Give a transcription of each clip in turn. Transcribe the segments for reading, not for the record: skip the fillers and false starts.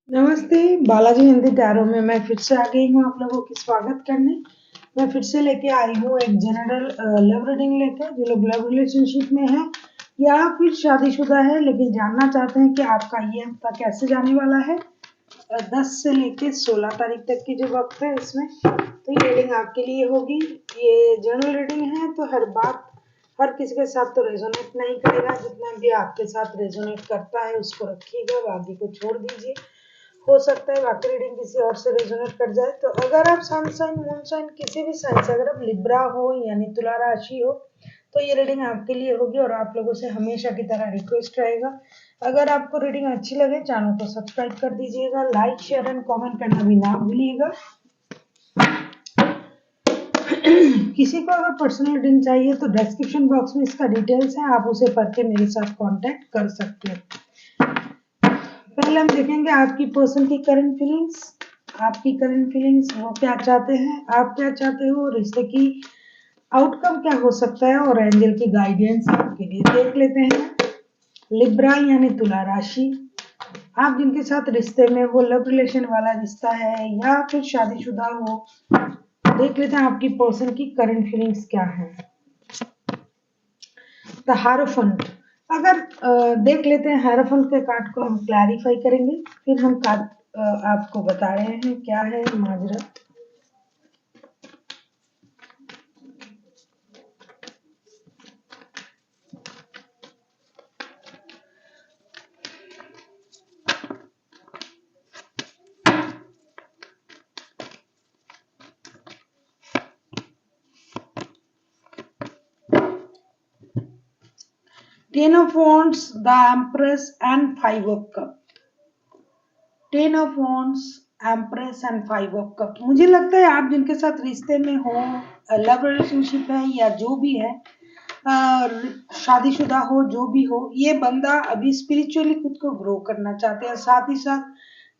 नमस्ते, बालाजी हिंदी टैरो में मैं फिर से आ गई हूँ आप लोगों की स्वागत करने। मैं फिर से लेके आई हूँ एक जनरल लव रीडिंग लेके। जो लोग लव रिलेशनशिप में है या फिर शादीशुदा है लेकिन जानना चाहते हैं कि आपका ये हफ्ता कैसे जाने वाला है, 10 से लेके 16 तारीख तक की जो वक्त है इसमें, तो ये रीडिंग आपके लिए होगी। ये जनरल रीडिंग है तो हर बात हर किसी के साथ तो रेजोनेट नहीं करेगा। जितना भी आपके साथ रेजोनेट करता है उसको रखिएगा, बाकी को छोड़ दीजिए। हो सकता है बाकी रीडिंग किसी और से रेजोनेट कर जाए। तो अगर आप सन साइन मून साइन किसी भी साइन से, अगर आप लिब्रा हो यानी तुला राशि हो, तो ये रीडिंग आपके लिए होगी। और आप लोगों से हमेशा की तरह रिक्वेस्ट रहेगा, अगर आपको रीडिंग अच्छी लगे चैनल को सब्सक्राइब कर दीजिएगा, लाइक शेयर एंड कमेंट करना भी ना भूलिएगा। किसी को अगर पर्सनल रीडिंग चाहिए तो डिस्क्रिप्शन बॉक्स में इसका डिटेल्स है, आप उसे पढ़ के मेरे साथ कांटेक्ट कर सकते हैं। पहले हम देखेंगे आपकी पर्सन की करंट फीलिंग्स। आपकी करंट फीलिंग्स, वो क्या चाहते हैं, आप क्या चाहते हो, रिश्ते की आउटकम क्या हो सकता है, और एंजल की गाइडेंस आपके लिए देख लेते हैं। लिब्रा यानी तुला राशि, आप जिनके साथ रिश्ते में वो लव रिलेशन वाला रिश्ता है या फिर शादीशुदा हो, देख लेते हैं आपकी पर्सन की करंट फीलिंग्स क्या है। द हारोफंट, अगर देख लेते हैं हारोफंट के कार्ड को हम क्लैरिफाई करेंगे, फिर हम कार्ड आपको बता रहे हैं क्या है माजरा। 10 of Wands, the Empress and 5 of Cups। 10 of Wands, Empress and 5 of Cups। मुझे लगता है आप जिनके साथ रिश्ते में हो, लव रिलेशनशिप है या जो भी है, शादीशुदा हो, जो भी हो, ये बंदा अभी स्पिरिचुअली खुद को ग्रो करना चाहते हैं। साथ ही साथ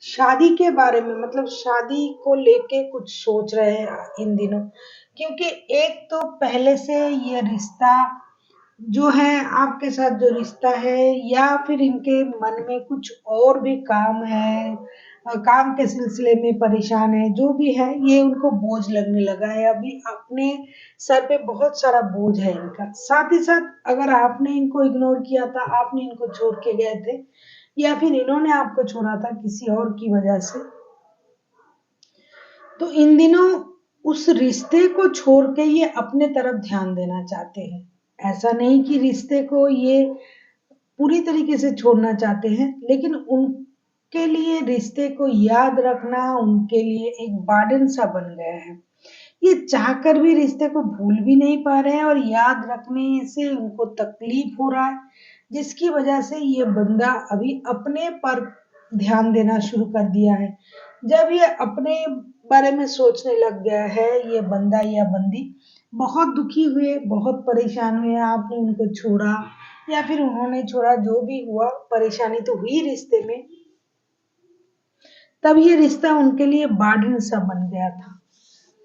शादी के बारे में, मतलब शादी को लेके कुछ सोच रहे हैं इन दिनों। क्योंकि एक तो पहले से ये रिश्ता जो है, आपके साथ जो रिश्ता है, या फिर इनके मन में कुछ और भी काम है, काम के सिलसिले में परेशान है, जो भी है, ये उनको बोझ लगने लगा है। अभी अपने सर पे बहुत सारा बोझ है इनका। साथ ही साथ अगर आपने इनको इग्नोर किया था, आपने इनको छोड़ के गए थे, या फिर इन्होंने आपको छोड़ा था किसी और की वजह से, तो इन दिनों उस रिश्ते को छोड़ के ये अपने तरफ ध्यान देना चाहते हैं। ऐसा नहीं कि रिश्ते को ये पूरी तरीके से छोड़ना चाहते हैं, लेकिन उनके लिए रिश्ते को याद रखना उनके लिए एक बर्डन सा बन गया है। ये चाहकर भी रिश्ते को भूल भी नहीं पा रहे हैं और याद रखने से उनको तकलीफ हो रहा है, जिसकी वजह से ये बंदा अभी अपने पर ध्यान देना शुरू कर दिया है। जब ये अपने बारे में सोचने लग गया है, ये बंदा या बंदी बहुत दुखी हुए, बहुत परेशान हुए, आपने उनको छोड़ा या फिर उन्होंने छोड़ा, जो भी हुआ, परेशानी तो हुई रिश्ते में। तब ये रिश्ता उनके लिए बर्डन सा बन गया था,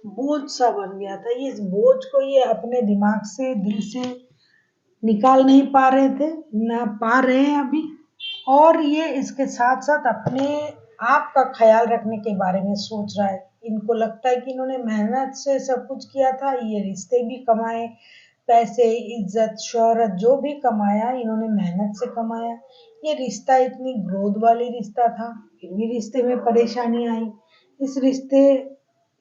बोझ सा बन गया था। इस बोझ को ये अपने दिमाग से, दिल से निकाल नहीं पा रहे थे, ना पा रहे हैं अभी। और ये इसके साथ साथ अपने आप का ख्याल रखने के बारे में सोच रहा है। इनको लगता है कि इन्होंने मेहनत से सब कुछ किया था, ये रिश्ते भी कमाए, पैसे, इज्जत, शोहरत जो भी कमाया इन्होंने मेहनत से कमाया। ये रिश्ता इतनी ग्रोथ वाली रिश्ता था, फिर भी रिश्ते में परेशानी आई। इस रिश्ते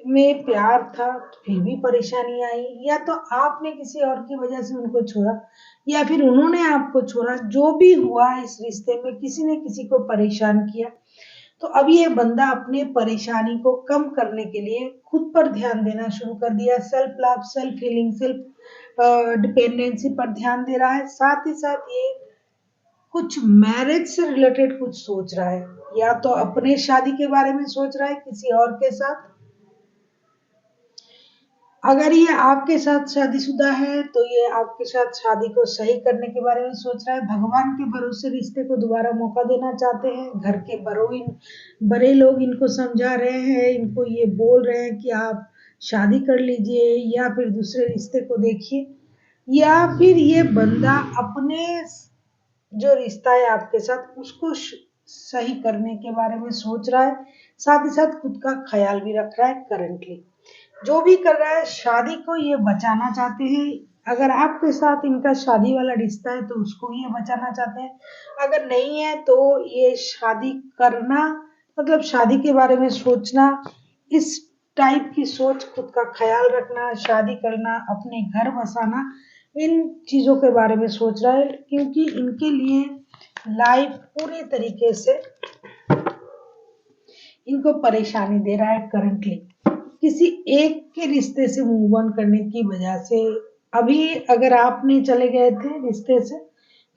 में प्यार था, फिर भी परेशानी आई। या तो आपने किसी और की वजह से उनको छोड़ा, या फिर उन्होंने आपको छोड़ा। जो भी हुआ इस रिश्ते में किसी ने किसी को परेशान किया। तो अब ये बंदा अपने परेशानी को कम करने के लिए खुद पर ध्यान देना शुरू कर दिया। Self love, self healing, self dependency पर ध्यान दे रहा है। साथ ही साथ ये कुछ मैरिज से रिलेटेड कुछ सोच रहा है, या तो अपने शादी के बारे में सोच रहा है किसी और के साथ। अगर ये आपके साथ शादीशुदा है तो ये आपके साथ शादी को सही करने के बारे में सोच रहा है। भगवान के भरोसे रिश्ते को दोबारा मौका देना चाहते हैं। घर के बड़े लोग इनको समझा रहे हैं, इनको ये बोल रहे हैं कि आप शादी कर लीजिए या फिर दूसरे रिश्ते को देखिए। या फिर ये बंदा अपने जो रिश्ता है आपके साथ उसको सही करने के बारे में सोच रहा है, साथ ही साथ खुद का ख्याल भी रख रहा है करंटली। जो भी कर रहा है शादी को ये बचाना चाहते हैं। अगर आपके साथ इनका शादी वाला रिश्ता है तो उसको ये बचाना चाहते हैं, अगर नहीं है तो ये शादी करना मतलब शादी के बारे में सोचना, इस टाइप की सोच, खुद का ख्याल रखना, शादी करना, अपने घर बसाना, इन चीजों के बारे में सोच रहा है, क्योंकि इनके लिए लाइफ पूरी तरीके से इनको परेशानी दे रहा है करंटली। किसी एक के रिश्ते से मूव ऑन करने की वजह से, अभी अगर आपने चले गए थे रिश्ते से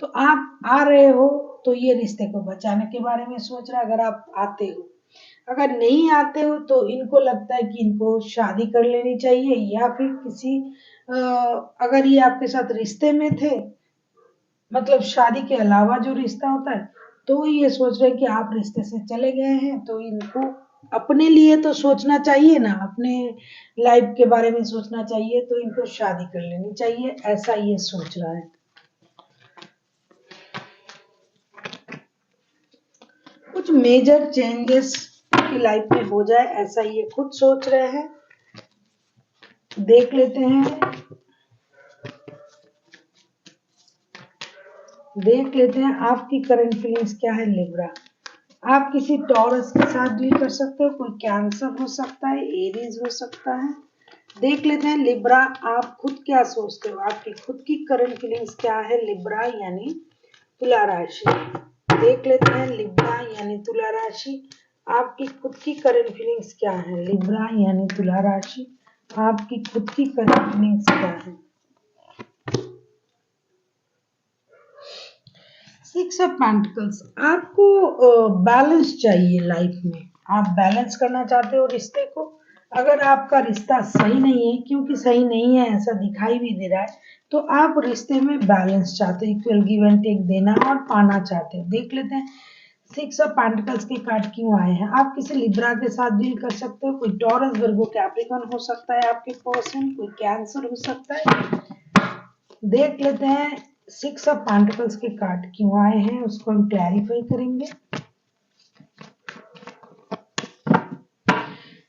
तो आप आ रहे हो तो ये रिश्ते को बचाने के बारे में सोच रहा है। अगर आप आते हो, अगर नहीं आते हो तो इनको लगता है कि इनको शादी कर लेनी चाहिए, या फिर किसी अगर ये आपके साथ रिश्ते में थे, मतलब शादी के अलावा जो रिश्ता होता है, तो ये सोच रहे हैं कि आप रिश्ते से चले गए हैं तो इनको अपने लिए तो सोचना चाहिए ना, अपने लाइफ के बारे में सोचना चाहिए, तो इनको शादी कर लेनी चाहिए, ऐसा ये सोच रहा है। कुछ मेजर चेंजेस की लाइफ में हो जाए ऐसा ये खुद सोच रहे हैं। देख लेते हैं, आपकी करंट फीलिंग्स क्या है लिब्रा। आप किसी टॉरस के साथ डील कर सकते हो, कोई कैंसर हो सकता है, एरीज हो सकता है। देख लेते हैं लिब्रा, आप खुद क्या सोचते हो, आपकी खुद की करंट फीलिंग्स क्या है लिब्रा यानी तुला राशि। देख लेते हैं लिब्रा यानी तुला राशि, आपकी खुद की करंट फीलिंग्स क्या है लिब्रा यानी तुला राशि, आपकी खुद की करंट फीलिंग्स क्या है। सिक्स ऑफ पेंटिकल्स, आपको बैलेंस चाहिए लाइफ में, आप बैलेंस करना चाहते हो रिश्ते को। अगर आपका रिश्ता सही नहीं है, क्योंकि सही नहीं है ऐसा दिखाई भी दे रहा है, तो आप रिश्ते में बैलेंस चाहते हो, इक्वल गिव एंड टेक देना और पाना चाहते हो। देख लेते हैं सिक्स ऑफ पेंटिकल्स के कार्ड क्यों आए हैं। आप किसी लिब्रा के साथ डील कर सकते हो, कोई टॉरस वर्गो कैप्रिकॉर्न हो सकता है आपके पर्सन, कोई कैंसर हो सकता है। देख लेते हैं सिक्स ऑफ पेंटिकल्स के कार्ड क्यों आए हैं, उसको हम क्लैरिफाई करेंगे।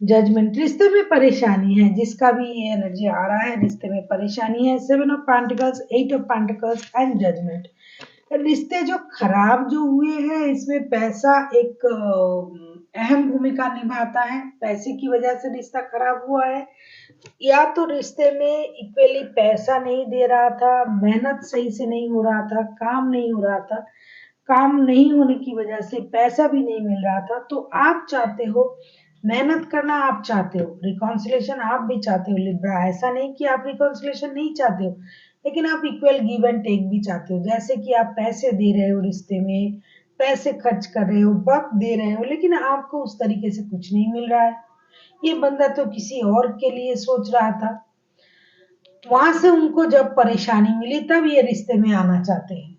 जजमेंट, रिश्ते में परेशानी है, जिसका भी ये एनर्जी आ रहा है रिश्ते में परेशानी है। Seven of pentacles, eight of pentacles and judgement, रिश्ते जो खराब जो हुए हैं इसमें पैसा एक अहम भूमिका निभाता है। पैसे की वजह से रिश्ता खराब हुआ है, या तो रिश्ते में इक्वली पैसा नहीं दे रहा था, मेहनत सही से नहीं हो रहा था, काम नहीं हो रहा था, काम नहीं होने की वजह से पैसा भी नहीं मिल रहा था। तो आप चाहते हो मेहनत करना, आप चाहते हो रिकॉन्सिलेशन, आप भी चाहते हो लिब्रा। ऐसा नहीं कि आप रिकॉन्सिलेशन नहीं चाहते हो, लेकिन आप इक्वल गिव एंड टेक भी चाहते हो। जैसे कि आप पैसे दे रहे हो रिश्ते में, पैसे खर्च कर रहे हो, वक्त दे रहे हो, लेकिन आपको उस तरीके से कुछ नहीं मिल रहा है। ये बंदा तो किसी और के लिए सोच रहा था, वहां से उनको जब परेशानी मिली तब ये रिश्ते में आना चाहते हैं।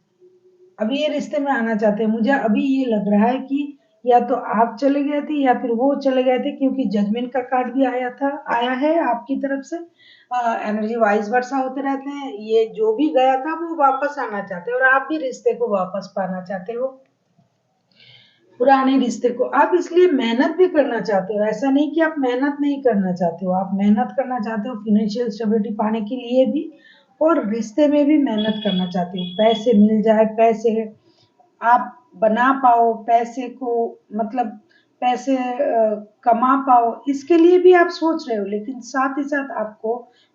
अभी ये रिश्ते में आना चाहते हैं। मुझे अभी ये लग रहा है कि या तो आप चले गए थे या फिर वो चले गए थे, क्योंकि जजमेंट का कार्ड भी आया है आपकी तरफ से। एनर्जी वाइज वर्षा होते रहते हैं, ये जो भी गया था वो वापस आना चाहते हैं, और आप भी रिश्ते को वापस पाना चाहते हो, पुराने रिश्ते को। आप इसलिए मेहनत भी करना चाहते हो, ऐसा नहीं कि आप मेहनत नहीं करना चाहते हो, आप मेहनत करना चाहते हो फाइनेंशियल स्टेबिलिटी पाने के लिए भी, और रिश्ते में भी मेहनत करना चाहते हो। पैसे मिल जाए, पैसे आप बना पाओ, पैसे को मतलब पैसे कमा पाओ, इसके लिए भी आप सोच रहे हो। लेकिन साथ ही साथ आपको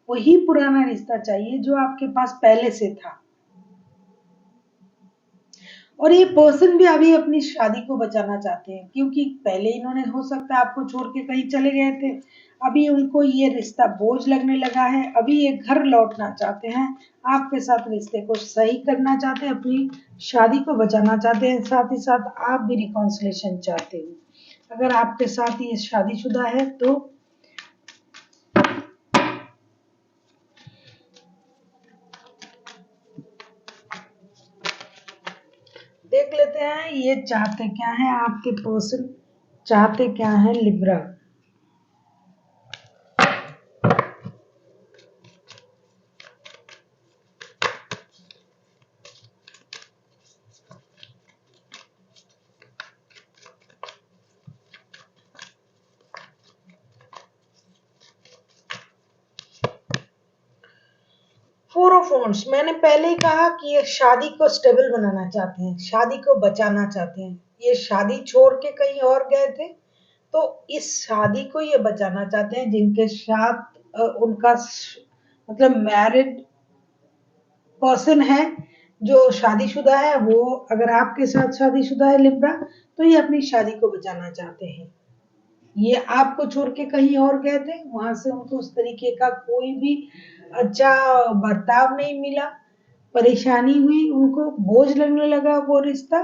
वही पुराना रिश्ता चाहिए जो आपके पास पहले से था। और ये पर्सन भी अभी अपनी शादी को बचाना चाहते हैं, क्योंकि पहले इन्होंने हो सकता है आपको छोड़ के कहीं चले गए थे, अभी उनको ये रिश्ता बोझ लगने लगा है, अभी ये घर लौटना चाहते हैं, आपके साथ रिश्ते को सही करना चाहते हैं, अपनी शादी को बचाना चाहते हैं, साथ ही साथ आप भी रिकॉन्सिलेशन चाहते हो। अगर आपके साथ ये शादीशुदा है तो देख लेते हैं ये चाहते क्या है, आपके पर्सन चाहते क्या है लिब्रा। ऑफ वॉन्ड्स, मैंने पहले ही कहा कि ये शादी को स्टेबल बनाना चाहते हैं, शादी को बचाना चाहते हैं। ये शादी छोड़ के कहीं और गए थे, तो इस शादी को ये बचाना चाहते हैं जिनके साथ उनका मतलब मैरिड पर्सन है, जो शादीशुदा है, वो अगर आपके साथ शादीशुदा है लिब्रा, तो ये अपनी शादी को बचाना चाहते हैं। ये आपको छोड़ के कहीं और गए थे, वहां से उनको उस तरीके का कोई भी अच्छा बर्ताव नहीं मिला, परेशानी हुई, उनको बोझ लगने लगा वो रिश्ता।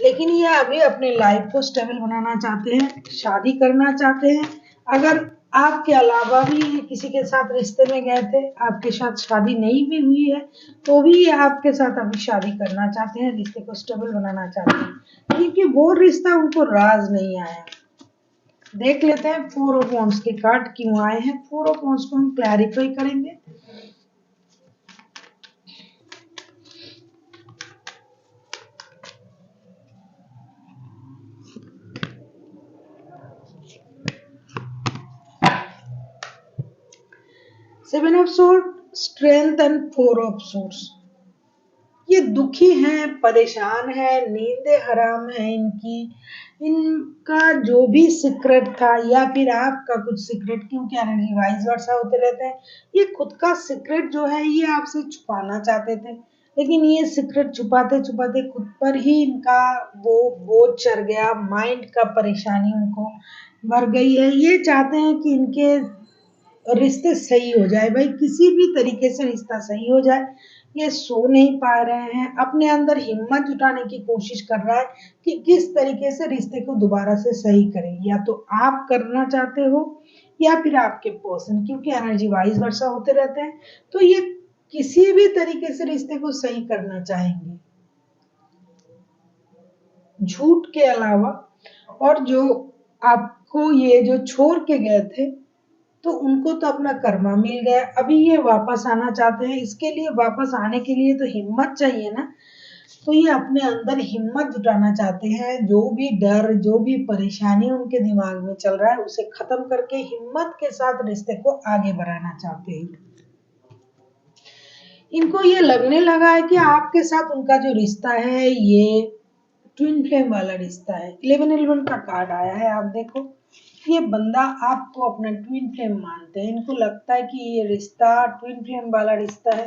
लेकिन ये अभी अपने लाइफ को स्टेबल बनाना चाहते हैं, शादी करना चाहते हैं। अगर आपके अलावा भी ये किसी के साथ रिश्ते में गए थे, आपके साथ शादी नहीं भी हुई है, तो भी ये आपके साथ अभी शादी करना चाहते हैं, रिश्ते को स्टेबल बनाना चाहते हैं, क्योंकि वो रिश्ता उनको राज नहीं आया। देख लेते हैं 4 ऑफ वॉन्ड्स के कार्ड क्यों आए हैं। 4 ऑफ वॉन्ड्स को हम क्लैरिफाई करेंगे। Seven of sword, strength and 4 of swords. ये दुखी हैं, परेशान है, नींदें हराम है इनकी। इनका जो भी सीक्रेट था या फिर आपका कुछ सीक्रेट, क्योंकि एनर्जी वाइज वर्षा होते रहते हैं, ये खुद का सीक्रेट जो है ये आपसे छुपाना चाहते थे, लेकिन ये सीक्रेट छुपाते छुपाते खुद पर ही इनका वो बोझ चढ़ गया, माइंड का परेशानी उनको भर गई है। ये चाहते हैं कि इनके रिश्ते सही हो जाए, भाई किसी भी तरीके से रिश्ता सही हो जाए। ये सो नहीं पा रहे हैं, अपने अंदर हिम्मत जुटाने की कोशिश कर रहा है कि किस तरीके से रिश्ते को दोबारा से सही करें। या तो आप करना चाहते हो या फिर आपके पर्सन, क्योंकि एनर्जी वाइज वर्षा होते रहते हैं, तो ये किसी भी तरीके से रिश्ते को सही करना चाहेंगे, झूठ के अलावा। और जो आपको ये जो छोड़ के गए थे, तो उनको तो अपना कर्मा मिल गया, अभी ये वापस आना चाहते हैं। इसके लिए वापस आने के लिए तो हिम्मत चाहिए ना, तो ये अपने अंदर हिम्मत जुटाना चाहते हैं। जो भी डर, जो भी परेशानी उनके दिमाग में चल रहा है, उसे खत्म करके हिम्मत के साथ रिश्ते को आगे बढ़ाना चाहते हैं। इनको ये लगने लगा है कि आपके साथ उनका जो रिश्ता है ये ट्विन फ्लेम वाला रिश्ता है। 1111 का कार्ड आया है, आप देखो, ये बंदा आपको अपना ट्विन फ्लेम मानते हैं। इनको लगता है कि ये रिश्ता ट्विन फ्लेम वाला रिश्ता है,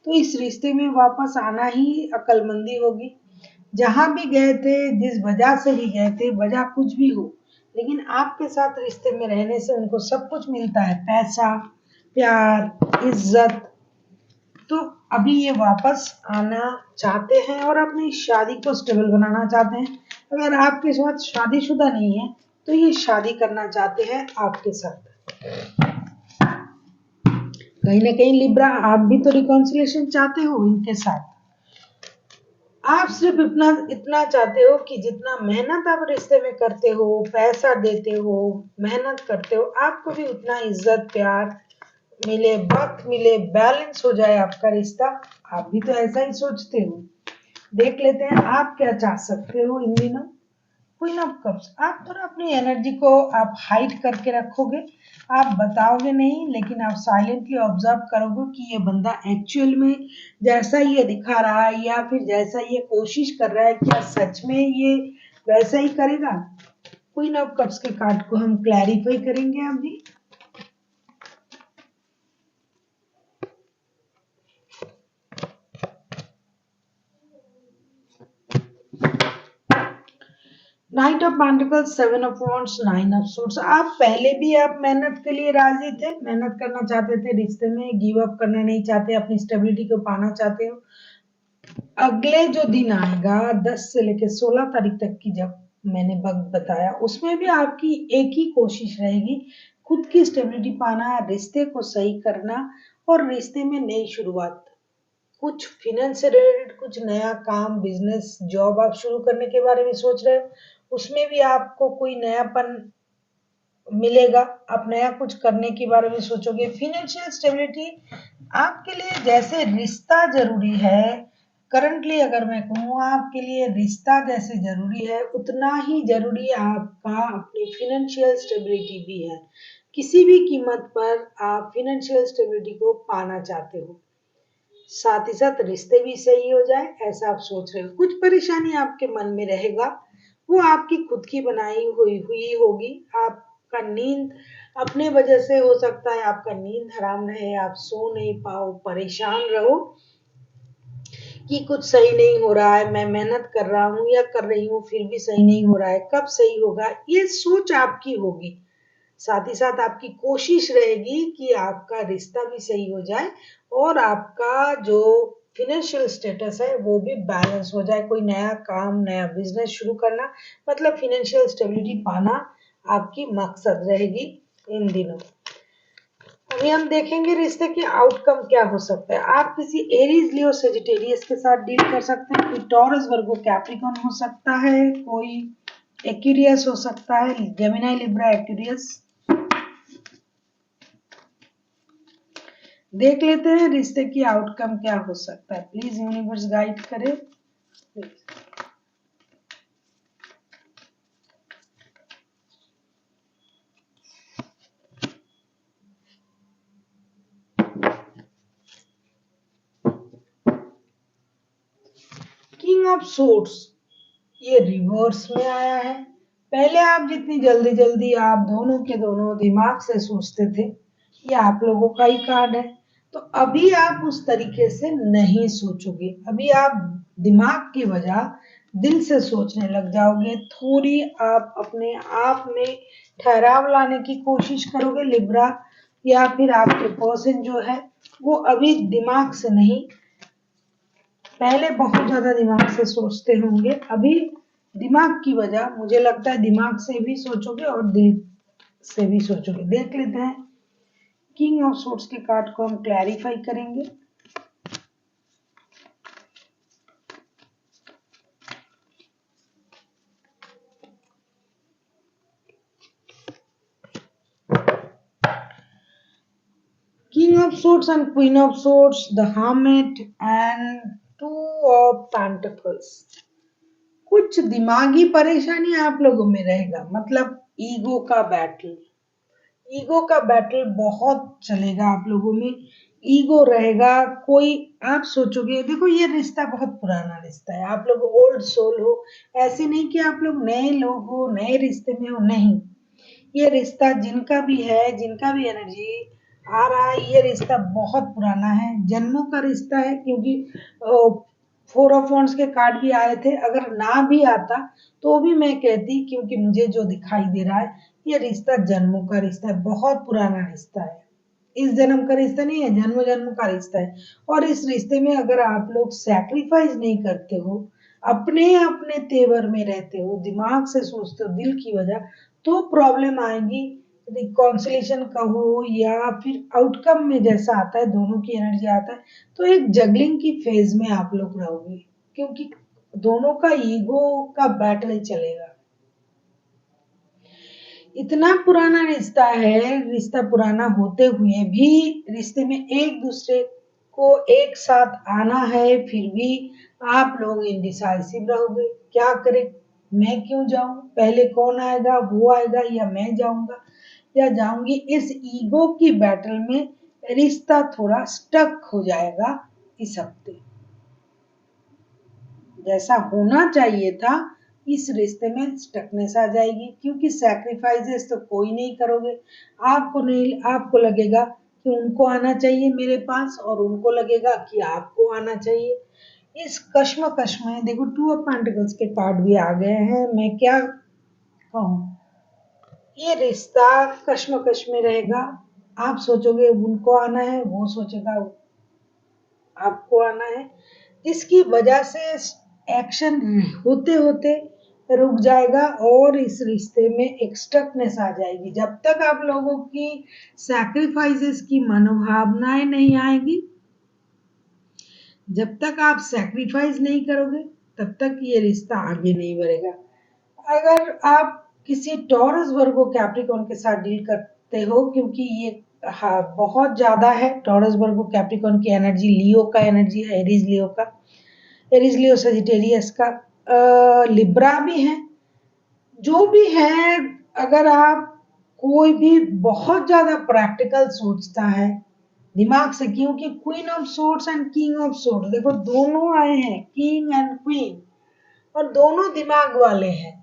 तो इस रिश्ते में वापस आना ही अक्लमंदी होगी। जहां भी गए थे, जिस वजह से भी गए थे, वजह कुछ भी हो, लेकिन आपके साथ रिश्ते में रहने से उनको सब कुछ मिलता है, पैसा, प्यार, इज्जत। तो अभी ये वापस आना चाहते हैं और अपनी शादी को स्टेबल बनाना चाहते हैं। अगर आपके साथ शादीशुदा नहीं है, तो ये शादी करना चाहते हैं आपके साथ। कहीं ना कहीं लिब्रा, आप भी तो रिकॉन्सिलेशन चाहते हो इनके साथ। आप सिर्फ इतना इतना चाहते हो कि जितना मेहनत आप रिश्ते में करते हो, पैसा देते हो, मेहनत करते हो, आपको भी उतना इज्जत, प्यार मिले, वक्त मिले, बैलेंस हो जाए आपका रिश्ता। आप भी तो ऐसा ही सोचते हो। देख लेते हैं आप क्या चाह सकते हो इन दिनों। क्वीन ऑफ कप्स, आप थोड़ा अपनी एनर्जी को आप हाइड करके रखोगे, आप बताओगे नहीं, लेकिन आप साइलेंटली ऑब्जर्व करोगे कि ये बंदा एक्चुअल में जैसा ये दिखा रहा है या फिर जैसा ये कोशिश कर रहा है, क्या सच में ये वैसा ही करेगा। क्वीन ऑफ कप्स के कार्ड को हम क्लैरिफाई करेंगे अभी। Night of pentacles, 7 of wands, 9 of swords. आप पहले भी आप मेहनत के लिए राजी थे, मेहनत करना चाहते थे रिश्ते में, गिव अप करना नहीं चाहते, अपनी स्टेबिलिटी को पाना चाहते हो। अगले जो दिन आएगा 10 से लेकर 16 तारीख तक की, जब मैंने वक्त बताया, उसमें भी आपकी एक ही कोशिश रहेगी, खुद की स्टेबिलिटी पाना, रिश्ते को सही करना और रिश्ते में नई शुरुआत। कुछ फाइनेंस से रिलेटेड, कुछ नया काम, बिजनेस, जॉब आप शुरू करने के बारे में सोच रहे हो, उसमें भी आपको कोई नयापन मिलेगा, आप नया कुछ करने के बारे में सोचोगे। फाइनेंशियल स्टेबिलिटी आपके लिए जैसे रिश्ता जरूरी है, करंटली अगर मैं कहूँ आपके लिए रिश्ता जैसे जरूरी है, उतना ही जरूरी आपका अपनी फाइनेंशियल स्टेबिलिटी भी है। किसी भी कीमत पर आप फाइनेंशियल स्टेबिलिटी को पाना चाहते हो। साथ ही साथ रिश्ते भी सही हो जाए ऐसा आप सोच रहे हो। कुछ परेशानी आपके मन में रहेगा, वो आपकी खुद की बनाई हुई होगी। आपका नींद अपने वजह से हो सकता है, आपका नींद हराम रहे, आप सो नहीं पाओ, परेशान रहो कि कुछ सही नहीं हो रहा है, मैं मेहनत कर रहा हूँ या कर रही हूँ फिर भी सही नहीं हो रहा है, कब सही होगा, ये सोच आपकी होगी। साथ ही साथ आपकी कोशिश रहेगी कि आपका रिश्ता भी सही हो जाए और आपका जो फिनेंशियल स्टेटस है वो भी बैलेंस हो जाए। कोई नया काम, नया बिजनेस शुरू करना, मतलब फिनेंशियल स्टेबिलिटी पाना आपकी मकसद रहेगी इन दिनों। अभी हम देखेंगे रिश्ते के आउटकम क्या हो सकता है। आप किसी एरीज, लियो, सेजिटेरियस के साथ डील कर सकते हैं। कोई टॉरस, वर्गो, कैप्रिकॉर्न हो सकता है, कोई एक्वेरियस हो सकता है, जेमिनी, लिब्रा, एक्वेरियस। देख लेते हैं रिश्ते की आउटकम क्या हो सकता है। प्लीज यूनिवर्स गाइड करे। किंग ऑफ सोर्ड्स ये रिवर्स में आया है। पहले आप जितनी जल्दी जल्दी आप दोनों के दोनों दिमाग से सोचते थे, ये आप लोगों का ही कार्ड है। तो अभी आप उस तरीके से नहीं सोचोगे, अभी आप दिमाग की बजाय दिल से सोचने लग जाओगे। थोड़ी आप अपने आप में ठहराव लाने की कोशिश करोगे लिब्रा, या फिर आपके पर्सन जो है वो अभी दिमाग से नहीं, पहले बहुत ज्यादा दिमाग से सोचते होंगे, अभी दिमाग की वजह मुझे लगता है दिमाग से भी सोचोगे और दिल से भी सोचोगे। देख लेते हैं किंग ऑफ सोर्ड्स के कार्ड को हम क्लैरिफाई करेंगे। King of Swords and Queen of Swords, the Hermit and Two of Pentacles। कुछ दिमागी परेशानी आप लोगों में रहेगा, मतलब ईगो का बैटल बहुत चलेगा आप लोगों में। ईगो रहेगा, कोई आप सोचोगे, देखो ये रिश्ता बहुत पुराना रिश्ता है, आप लोग ओल्ड सोल हो, ऐसे नहीं कि आप लोग नए लोग हो, नए रिश्ते में हो, नहीं। ये रिश्ता जिनका भी है, जिनका भी एनर्जी आ रहा है, ये रिश्ता बहुत पुराना है, जन्मों का रिश्ता है। क्योंकि फोर ऑफ वॉन्ड्स के कार्ड भी आए थे, अगर ना भी आता तो भी मैं कहती, क्योंकि मुझे जो दिखाई दे रहा है ये रिश्ता जन्मों का रिश्ता है, बहुत पुराना रिश्ता है, इस जन्म का रिश्ता नहीं है, जन्म जन्म का रिश्ता है। और इस रिश्ते में अगर आप लोग सैक्रिफाइस नहीं करते हो, अपने अपने तेवर में रहते हो, दिमाग से सोचते हो दिल की वजह, तो प्रॉब्लम आएगी। रिकॉन्सिलेशन का हो या फिर आउटकम में जैसा आता है, दोनों की एनर्जी आता है, तो एक जगलिंग की फेज में आप लोग रहोगे, क्योंकि दोनों का ईगो का बैटल चलेगा। इतना पुराना रिश्ता है, रिश्ता पुराना होते हुए भी रिश्ते में एक दूसरे को एक साथ आना है, फिर भी आप लोग इनडिसाइसिव रहोगे। क्या करें, मैं क्यों जाऊं, पहले कौन आएगा, वो आएगा या मैं जाऊंगा या जाऊंगी, इस ईगो की बैटल में रिश्ता थोड़ा स्टक हो जाएगा इस हफ्ते। जैसा होना चाहिए था इस रिश्ते में स्टकनेस आ जाएगी, क्योंकि सैक्रिफाइसेस तो कोई नहीं करोगे। आपको नहीं, आपको लगेगा कि उनको आना चाहिए मेरे पास और उनको लगेगा कि आपको आना चाहिए। इस कश्मकश में देखो टू ऑफ पेंटिकल्स के कार्ड भी आ गए हैं, मैं क्या कहूँ, ये रिश्ता कश्मकश में रहेगा। आप सोचोगे उनको आना है, वो सोचेगा आपको आना है, जिसकी वजह से एक्शन होते होते रुक जाएगा और इस रिश्ते में एक स्टकनेस आ जाएगी। जब तक आप लोगों की सैक्रिफाइसेस की मनोभावनाएं नहीं आएगी, जब तक आप सैक्रिफाइस नहीं करोगे, तब तक ये रिश्ता आगे नहीं बढ़ेगा। अगर आप किसी टॉरस, वर्गो, कैप्रिकॉर्न के साथ डील करते हो, क्योंकि ये हाँ बहुत ज्यादा है, टॉरस, वर्गो, कैप्रिकॉर्न की एनर्जी, लियो का एनर्जी है, एरीज लियो का, एरीज लियो सजिटेरियस का, लिब्रा भी है, जो भी है। अगर आप कोई भी बहुत ज्यादा प्रैक्टिकल सोचता है, दिमाग से, क्योंकि queen of swords and king of swords, देखो दोनों आए हैं, किंग एंड क्वीन, और दोनों दिमाग वाले हैं।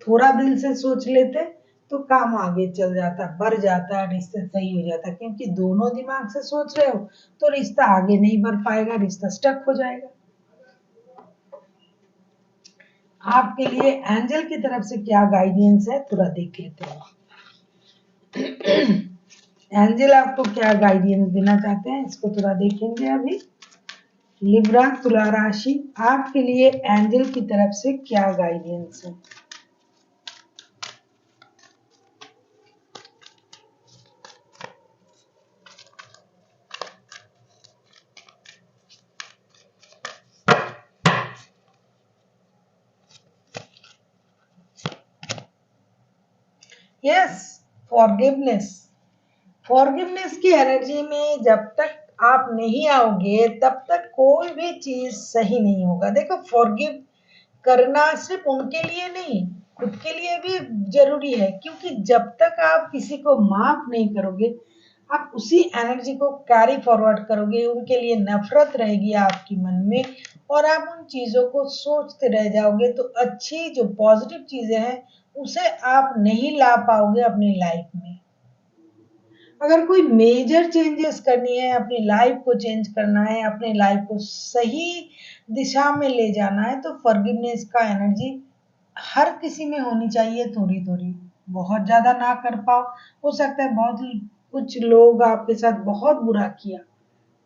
थोड़ा दिल से सोच लेते तो काम आगे चल जाता, बढ़ जाता, रिश्ता सही हो जाता, क्योंकि दोनों दिमाग से सोच रहे हो तो रिश्ता आगे नहीं बढ़ पाएगा, रिश्ता स्टक हो जाएगा। आपके लिए एंजल की तरफ से क्या गाइडेंस है थोड़ा देख लेते हैं। एंजल आपको क्या गाइडेंस देना चाहते हैं इसको थोड़ा देखेंगे अभी। लिब्रा तुला राशि, आपके लिए एंजल की तरफ से क्या गाइडेंस है। Yes, forgiveness. फॉरगिवनेस की एनर्जी में जब तक आप नहीं आओगे तब तक कोई भी चीज सही नहीं होगा। देखो, फॉरगिव करना सिर्फ उनके लिए नहीं, खुद के लिए भी जरूरी है, क्योंकि जब तक आप किसी को माफ नहीं करोगे आप उसी एनर्जी को कैरी फॉरवर्ड करोगे, उनके लिए नफरत रहेगी आपकी मन में और आप उन चीजों को सोचते रह जाओगे, तो अच्छी जो पॉजिटिव चीजें हैं उसे आप नहीं ला पाओगे अपनी लाइफ में। अगर कोई मेजर चेंजेस करनी है, अपनी लाइफ को चेंज करना है, अपनी लाइफ को सही दिशा में ले जाना है, तो फॉरगिवनेस का एनर्जी हर किसी में होनी चाहिए, थोड़ी थोड़ी, बहुत ज्यादा ना कर पाओ। हो सकता है बहुत कुछ लोग आपके साथ बहुत बुरा किया,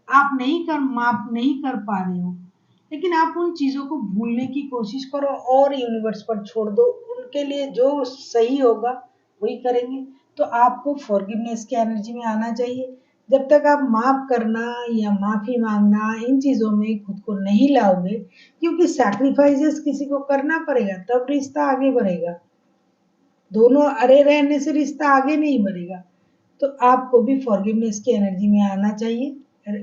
आप नहीं कर माफ नहीं कर पा रहे हो, लेकिन आप उन चीजों को भूलने की कोशिश करो और यूनिवर्स पर छोड़ दो, उनके लिए जो सही होगा वही करेंगे। तो आपको फॉरगिवनेस की एनर्जी में आना चाहिए। जब तक आप माफ करना या माफी मांगना इन चीजों में खुद को नहीं लाओगे, क्योंकि सैक्रिफाइसेस किसी को करना पड़ेगा तब रिश्ता आगे बढ़ेगा, दोनों अड़े रहने से रिश्ता आगे नहीं बढ़ेगा। तो आपको भी फॉरगिवनेस की एनर्जी में आना चाहिए।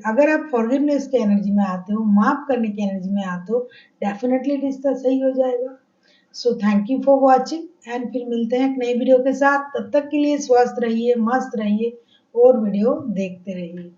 अगर आप फॉरगिवनेस की एनर्जी में आते हो, माफ करने की एनर्जी में आते हो, डेफिनेटली रिश्ता सही हो जाएगा। So thank you for watching and फिर मिलते हैं एक नई वीडियो के साथ। तब तक के लिए स्वस्थ रहिए, मस्त रहिए और वीडियो देखते रहिए।